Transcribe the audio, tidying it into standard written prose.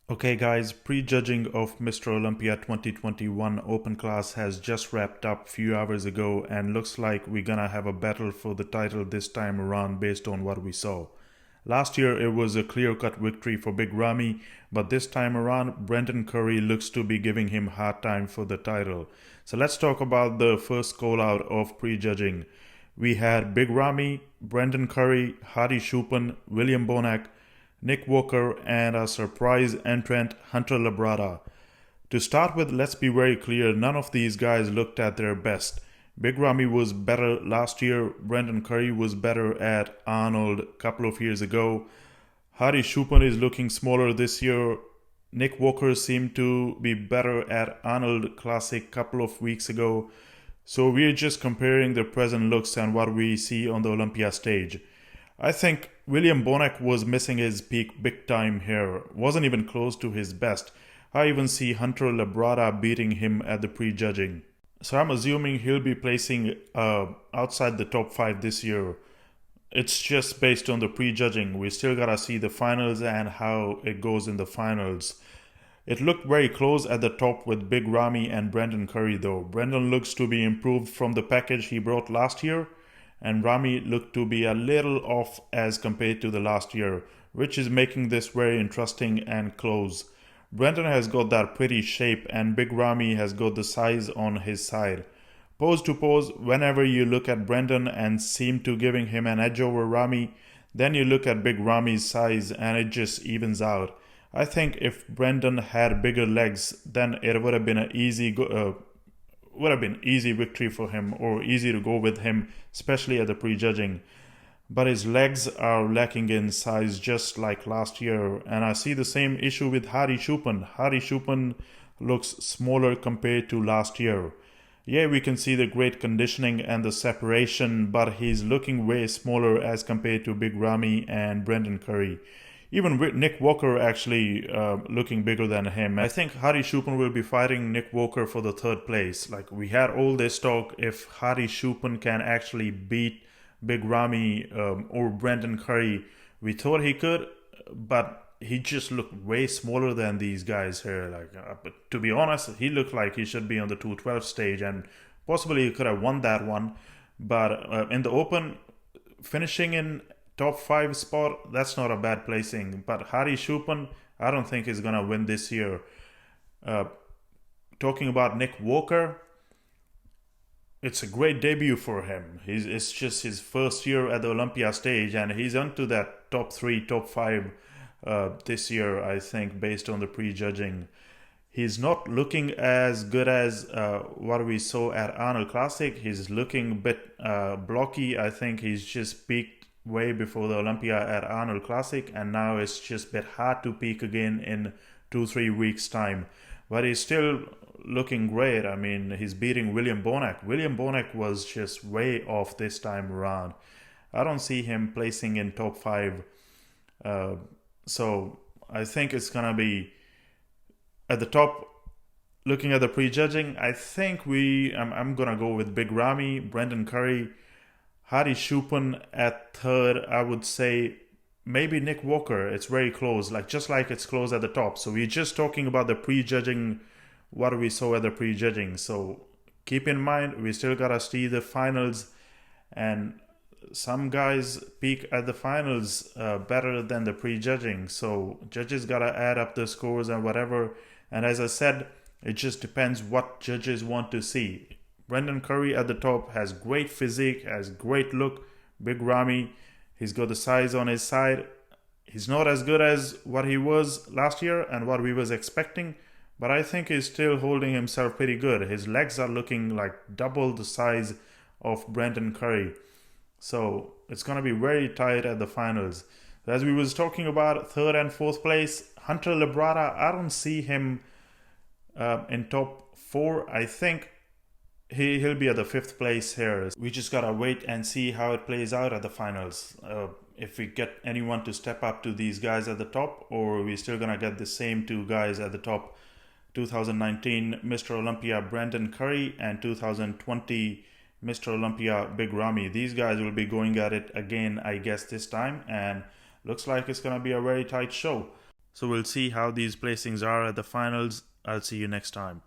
Okay guys, prejudging of Mr. Olympia 2021 Open Class has just wrapped up few hours ago and looks like we're gonna have a battle for the title this time around based on what we saw. Last year it was a clear-cut victory for Big Ramy, but this time around Brendan Curry looks to be giving him hard time for the title. So let's talk about the first call out of prejudging. We had Big Ramy, Brendan Curry, Hadi Choopan, William Bonac, Nick Walker, and a surprise entrant, Hunter Labrada. To start with, let's be very clear, none of these guys looked at their best. Big Ramy was better last year, Brendan Curry was better at Arnold a couple of years ago. Hadi Choopan is looking smaller this year. Nick Walker seemed to be better at Arnold Classic couple of weeks ago. So we're just comparing the present looks and what we see on the Olympia stage. I think William Bonac was missing his peak big time here, wasn't even close to his best. I even see Hunter Labrada beating him at the prejudging. So I'm assuming he'll be placing outside the top 5 this year. It's just based on the prejudging. We still gotta see the finals and how it goes in the finals. It looked very close at the top with Big Ramy and Brendan Curry though. Brendan looks to be improved from the package he brought last year, and Ramy looked to be a little off as compared to the last year, which is making this very interesting and close. Brendan has got that pretty shape and Big Ramy has got the size on his side. Pose to pose, whenever you look at Brendan and seem to giving him an edge over Ramy, then you look at Big Ramy's size and it just evens out. I think if Brendan had bigger legs, then it would have been an easy victory for him, or easy to go with him, especially at the prejudging. But his legs are lacking in size just like last year, and I see the same issue with Hadi Choopan. Hadi Choopan looks smaller compared to last year. Yeah, we can see the great conditioning and the separation, but he's looking way smaller as compared to Big Ramy and Brendan Curry. Even Nick Walker actually looking bigger than him. I think Hadi Choopan will be fighting Nick Walker for the third place. Like, we had all this talk if Hadi Choopan can actually beat Big Ramy or Brendan Curry. We thought he could, but he just looked way smaller than these guys here. But to be honest, he looked like he should be on the 212 stage, and possibly he could have won that one. But in the Open, finishing in top 5 spot, that's not a bad placing. But Hadi Choopan, I don't think he's gonna win this year. Talking about Nick Walker, it's a great debut for him. It's just his first year at the Olympia stage, and he's onto that top 3, top 5 this year, I think, based on the prejudging. He's not looking as good as what we saw at Arnold Classic. He's looking a bit blocky. I think he's just peaked way before the Olympia at Arnold Classic, and now it's just a bit hard to peak again in 2-3 weeks time. But he's still looking great. I mean, he's beating William Bonac. William Bonac was just way off this time around. I don't see him placing in top 5. So I think it's gonna be at the top. Looking at the prejudging, I think I'm gonna go with Big Ramy, Brendan Curry, Hadi Choopan at third. I would say maybe Nick Walker. It's very close, just like it's close at the top. So we're just talking about the prejudging, what we saw at the prejudging. So keep in mind, we still gotta see the finals, and some guys peak at the finals better than the prejudging. So judges gotta add up the scores and whatever. And as I said, it just depends what judges want to see. Brendan Curry at the top has great physique, has great look. Big Ramy, he's got the size on his side. He's not as good as what he was last year and what we was expecting, but I think he's still holding himself pretty good. His legs are looking like double the size of Brendan Curry. So it's going to be very tight at the finals. As we was talking about, third and fourth place, Hunter Labrada, I don't see him in top 4. I think he'll be at the 5th place here. We just gotta wait and see how it plays out at the finals. If we get anyone to step up to these guys at the top, or we're still gonna get the same 2 guys at the top. 2019 Mr. Olympia Brendan Curry and 2020 Mr. Olympia Big Ramy. These guys will be going at it again, I guess, this time, and looks like it's gonna be a very tight show. So we'll see how these placings are at the finals. I'll see you next time.